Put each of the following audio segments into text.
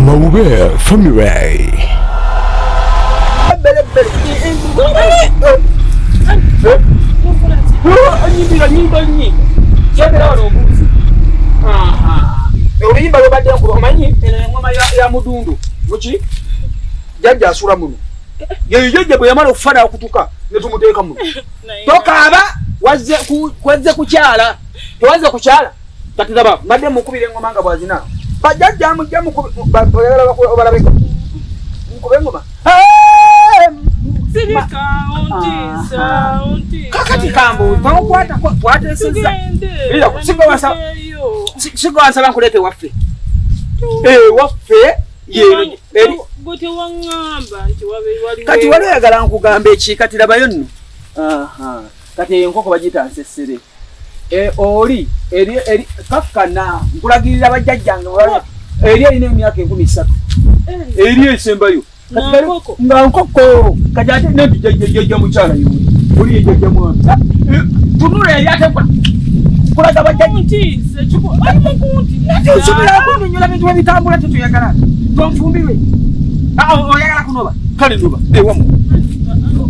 Mawube family. Olimba lobadde omanyi engoma ya mudundu muki jajja asula muno yeyeje bwe yamala okufana okutuka ne tumuteeka muno tokaaba wazze kukyala towaze kukyala tatizaba madde mukubira engoma nga bwazina bajajja mujja mukubala mukube engoma kakati kambo twakwata kwateseza ila kusinga wasa sigo ansaba nkulete waffe waffe yeno gote wangamba nti wali kati wali yagala nkugamba ekikati labayo nno kati enkoko bagita nsesere oli eri kakana nkulagirira bajjajjange eri erina emyaka 13 eri esembayo nga nkoko kati ate nenti jajja mukyala yo oli jajja mwana tunula eri ate kulaga bajjaji sechuko alimukundi nsobera kunyonyola bintu ebitambula tetuyagala tonfumbirwe oyagala kunoba kale noba ewamu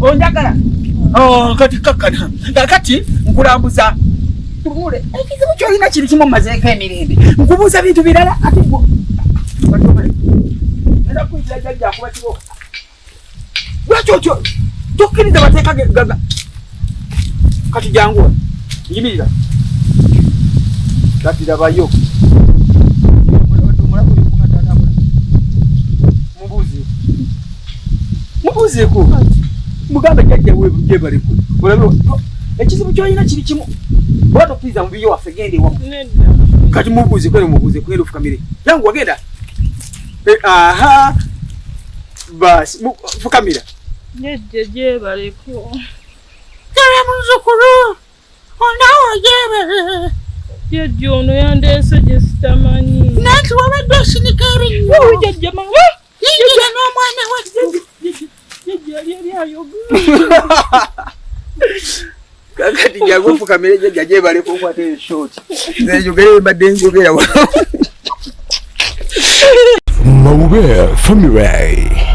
onjagala kati kakana kati nkulambuza tunule ekizibu kyolina kiri kimu mazeeko emirembe nkubuuza bintu birala ate nenda kuyitira jajja akuba kiboka lwakyo tokkiriza bateeka gaga kati janguwa yimirira kati labayo mubuzeeko mugamba jajja weebuje baleku olabe ekizibu kyolina kiri kimu oba tokkiriza mubiyo waffe genda ewamu kati mubuzeeko ero mubuzeeko era ofukamire yangu wagenda aha basi fukamira jajja gyebaleko kale muzukulu onawo gyebale jajja ono yandeese gye sitamanyi nanti wabadde osinika erinnyo jajja mama yingira n'omwana wa jajja yali ayogera kakati jangu ofukamire jajja gyebaleko okwate eshoti neyogere mbadde njogera Mawube family.